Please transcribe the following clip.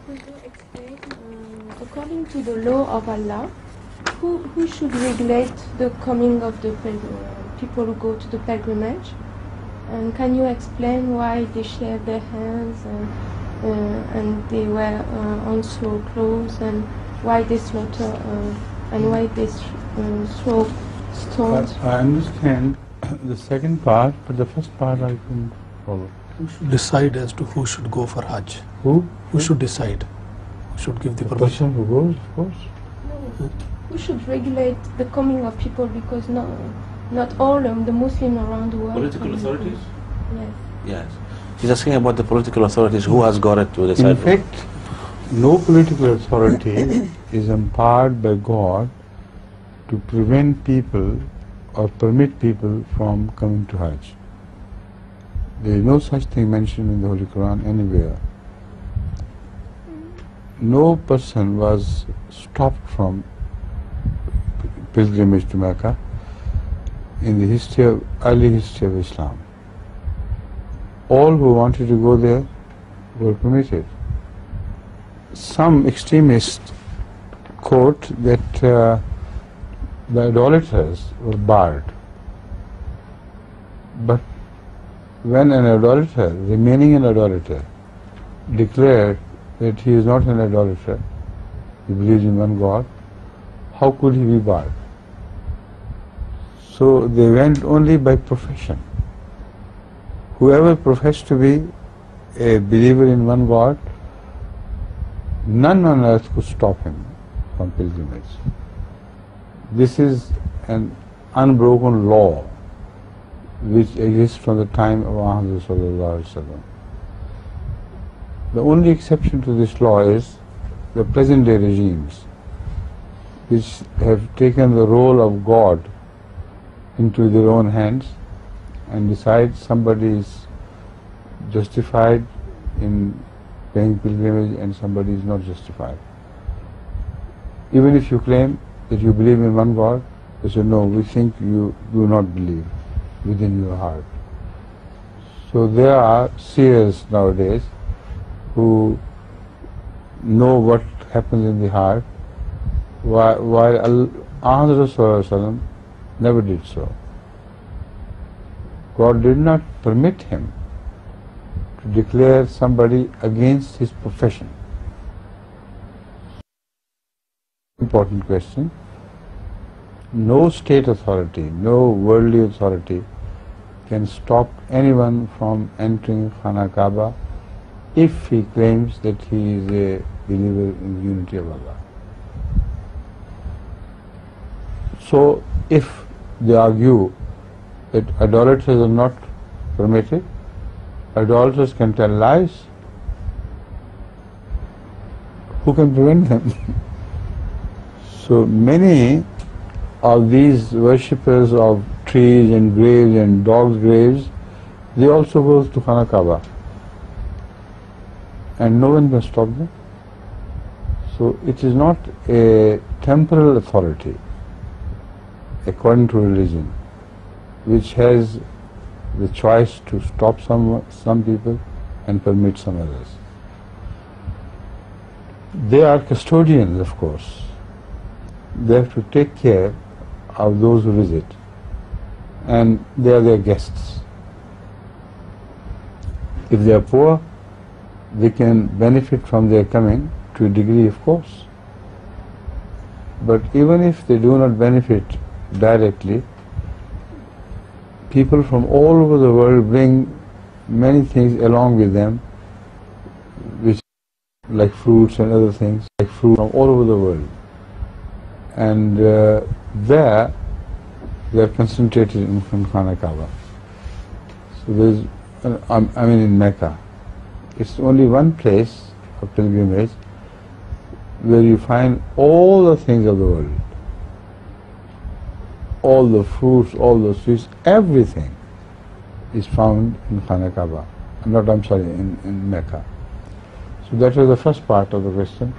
Could you explain, according to the law of Allah, who should regulate the coming of the people who go to the pilgrimage? And can you explain why they shave their hands and they wear also clothes, and why they slaughter and why they throw stones? I understand the second part, but the first part I couldn't follow. Who should decide as to who should go for Hajj? Who? Who should decide? Who should give the The permission? person who goes, of course. No, who should regulate the coming of people, because not all the Muslims around the world. Political authorities? Yes. Yes. He's asking about the political authorities. Who has got it to decide? In fact, no political authority is empowered by God to prevent people or permit people from coming to Hajj. There is no such thing mentioned in the Holy Quran anywhere. No person was stopped from pilgrimage to Mecca in the early history of Islam. All who wanted to go there were permitted. Some extremists quote that the idolaters were barred. But when an idolater, remaining an idolater, declared that he is not an idolater, he believes in one God, how could he be barred? So they went only by profession. Whoever professed to be a believer in one God, none on earth could stop him from pilgrimage. This is an unbroken law which exists from the time of Muhammad sallallahu alaihi wasallam. The only exception to this law is the present day regimes, which have taken the role of God into their own hands and decide somebody is justified in paying pilgrimage and somebody is not justified. Even if you claim that you believe in one God, they say, no, we think you do not believe within your heart. So there are seers nowadays who know what happens in the heart, while Muhammad never did so. God did not permit him to declare somebody against his profession. Important question. No state authority, no worldly authority can stop anyone from entering Khana Kaaba if he claims that he is a believer in the unity of Allah. So if they argue that idolaters are not permitted, idolaters can tell lies, who can prevent them? So many of these worshippers of trees and graves and dogs' graves, they also go to Khana Kaaba, and no one can stop them. So it is not a temporal authority according to religion which has the choice to stop some people and permit some others. They are custodians, of course. They have to take care of those who visit, and they are their guests. If they are poor, they can benefit from their coming to a degree, of course. But even if they do not benefit directly, people from all over the world bring many things along with them, which like fruits and other things, like fruit from all over the world. And there they are concentrated in Khana Kaaba. So there is, in Mecca, it's only one place of pilgrimage where you find all the things of the world. All the fruits, all the sweets, everything is found in Khana Kaaba. In Mecca. So that was the first part of the question.